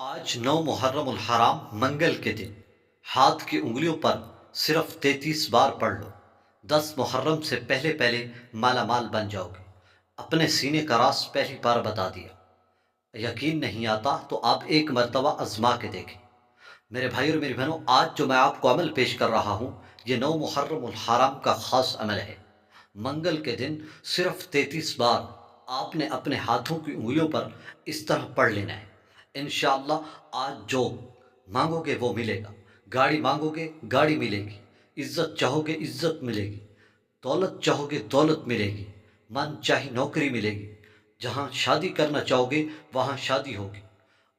آج 9 محرم الحرام منگل کے دن ہاتھ کی انگلیوں پر صرف 33 بار پڑھ لو۔ 10 محرم سے پہلے پہلے مالا مال بن جاؤ گے۔ اپنے سینے کا راز پہلی بار بتا دیا۔ یقین نہیں آتا تو آپ ایک مرتبہ آزما کے دیکھیں۔ میرے بھائی اور میری بہنوں، آج جو میں آپ کو عمل پیش کر رہا ہوں یہ 9 محرم الحرام کا خاص عمل ہے۔ منگل کے دن صرف 33 بار آپ نے اپنے ہاتھوں کی انگلیوں پر اس طرح پڑھ لینا ہے۔ انشاءاللہ آج جو مانگو گے وہ ملے گا۔ گاڑی مانگو گے گاڑی ملے گی، عزت چاہو گے عزت ملے گی، دولت چاہو گے دولت ملے گی، من چاہی نوکری ملے گی، جہاں شادی کرنا چاہو گے وہاں شادی ہوگی۔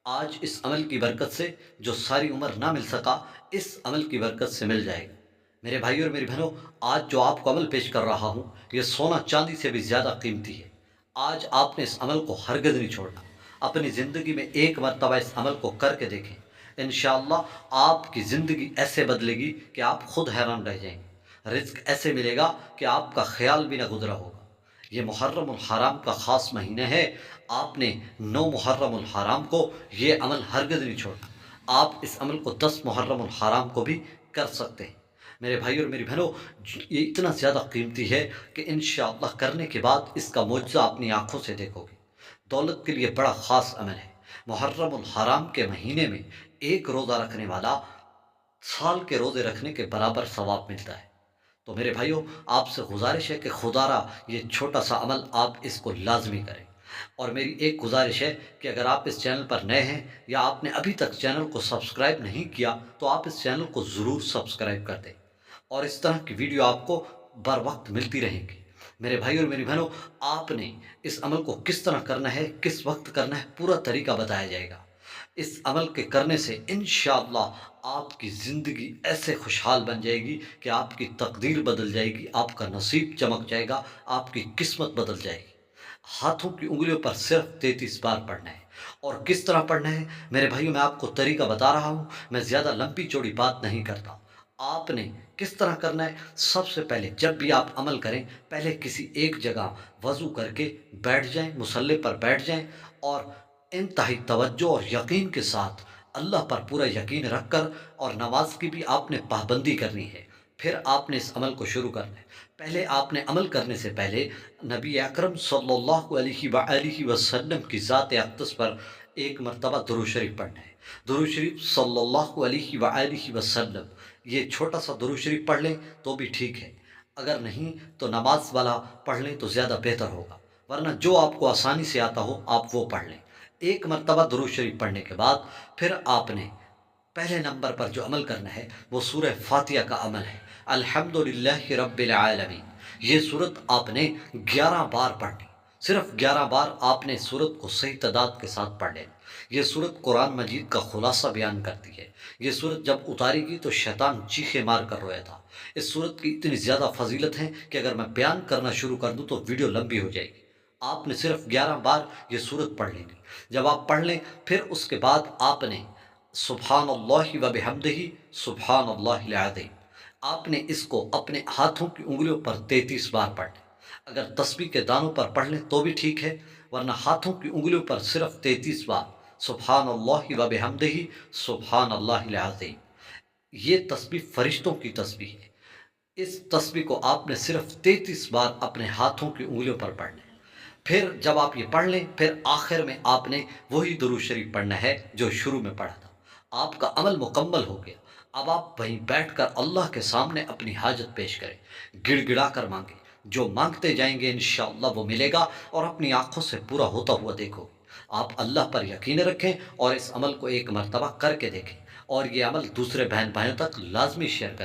آج اس عمل کی برکت سے جو ساری عمر نہ مل سکا اس عمل کی برکت سے مل جائے گا۔ میرے بھائی اور میری بہنوں، آج جو آپ کو عمل پیش کر رہا ہوں یہ سونا چاندی سے بھی زیادہ قیمتی ہے۔ آج آپ نے اس عمل کو ہرگز نہیں چھوڑنا۔ اپنی زندگی میں ایک مرتبہ اس عمل کو کر کے دیکھیں۔ انشاءاللہ آپ کی زندگی ایسے بدلے گی کہ آپ خود حیران رہ جائیں گے۔ رزق ایسے ملے گا کہ آپ کا خیال بھی نہ گزرا ہوگا۔ یہ محرم الحرام کا خاص مہینہ ہے۔ آپ نے 9 محرم الحرام کو یہ عمل ہرگز نہیں چھوڑنا۔ آپ اس عمل کو 10 محرم الحرام کو بھی کر سکتے ہیں۔ میرے بھائی اور میری بہنوں، یہ اتنا زیادہ قیمتی ہے کہ انشاءاللہ کرنے کے بعد اس کا معجزہ اپنی آنکھوں سے دیکھو گے۔ دولت کے لیے بڑا خاص عمل ہے۔ محرم الحرام کے مہینے میں ایک روزہ رکھنے والا سال کے روزے رکھنے کے برابر ثواب ملتا ہے۔ تو میرے بھائیوں، آپ سے گزارش ہے کہ خدا را یہ چھوٹا سا عمل آپ اس کو لازمی کریں۔ اور میری ایک گزارش ہے کہ اگر آپ اس چینل پر نئے ہیں یا آپ نے ابھی تک چینل کو سبسکرائب نہیں کیا تو آپ اس چینل کو ضرور سبسکرائب کر دیں، اور اس طرح کی ویڈیو آپ کو بر وقت ملتی رہیں گی۔ میرے بھائی اور میری بہنوں، آپ نے اس عمل کو کس طرح کرنا ہے، کس وقت کرنا ہے، پورا طریقہ بتایا جائے گا۔ اس عمل کے کرنے سے انشاءاللہ آپ کی زندگی ایسے خوشحال بن جائے گی کہ آپ کی تقدیر بدل جائے گی، آپ کا نصیب چمک جائے گا، آپ کی قسمت بدل جائے گی۔ ہاتھوں کی انگلیوں پر صرف 33 بار پڑھنا ہے۔ اور کس طرح پڑھنا ہے میرے بھائیوں، میں آپ کو طریقہ بتا رہا ہوں، میں زیادہ لمبی چوڑی بات نہیں کرتا۔ آپ نے کس طرح کرنا ہے، سب سے پہلے جب بھی آپ عمل کریں پہلے کسی ایک جگہ وضو کر کے بیٹھ جائیں، مصلی پر بیٹھ جائیں، اور انتہائی توجہ اور یقین کے ساتھ اللہ پر پورا یقین رکھ کر، اور نماز کی بھی آپ نے پابندی کرنی ہے۔ پھر آپ نے اس عمل کو شروع کرنا ہے۔ پہلے آپ نے عمل کرنے سے پہلے نبی اکرم صلی اللہ علیہ وآلہ وسلم کی ذات اقدس پر ایک مرتبہ درود شریف پڑھنا ہے۔ درود شریف صلی اللہ علیہ وآلہ وسلم، یہ چھوٹا سا درود شریف پڑھ لیں تو بھی ٹھیک ہے، اگر نہیں تو نماز والا پڑھ لیں تو زیادہ بہتر ہوگا، ورنہ جو آپ کو آسانی سے آتا ہو آپ وہ پڑھ لیں۔ ایک مرتبہ درود شریف پڑھنے کے بعد پھر آپ نے پہلے نمبر پر جو عمل کرنا ہے وہ سورہ فاتحہ کا عمل ہے۔ الحمدللہ رب العالمین، یہ سورت آپ نے 11 بار پڑھنی۔ صرف 11 بار آپ نے سورت کو صحیح تعداد کے ساتھ پڑھ لینا۔ یہ سورت قرآن مجید کا خلاصہ بیان کرتی ہے۔ یہ سورت جب اتاری گی تو شیطان چیخے مار کر رویا تھا۔ اس سورت کی اتنی زیادہ فضیلت ہے کہ اگر میں بیان کرنا شروع کر دوں تو ویڈیو لمبی ہو جائے گی۔ آپ نے صرف 11 بار یہ سورت پڑھ لینی۔ جب آپ پڑھ لیں پھر اس کے بعد آپ نے سبحان اللہ و بحمدہ سبحان اللہ العظیم، آپ نے اس کو اپنے ہاتھوں کی انگلیوں پر 33 بار پڑھ لیں۔ اگر تسبیح کے دانوں پر پڑھ لیں تو بھی ٹھیک ہے، ورنہ ہاتھوں کی انگلیوں پر صرف 33 بار سبحان اللہ و بحمدہ سبحان اللہ العظیم۔ یہ تسبیح فرشتوں کی تسبیح ہے۔ اس تسبیح کو آپ نے صرف 33 بار اپنے ہاتھوں کی انگلیوں پر پڑھنا ہے۔ پھر جب آپ یہ پڑھ لیں پھر آخر میں آپ نے وہی درود شریف پڑھنا ہے جو شروع میں پڑھا تھا۔ آپ کا عمل مکمل ہو گیا۔ اب آپ وہیں بیٹھ کر اللہ کے سامنے اپنی حاجت پیش کریں، گڑ گڑا کر مانگیں۔ جو مانگتے جائیں گے انشاءاللہ وہ ملے گا، اور اپنی آنکھوں سے پورا ہوتا ہوا دیکھو گے۔ آپ اللہ پر یقین رکھیں اور اس عمل کو ایک مرتبہ کر کے دیکھیں، اور یہ عمل دوسرے بہن بھائیوں تک لازمی شیئر کریں۔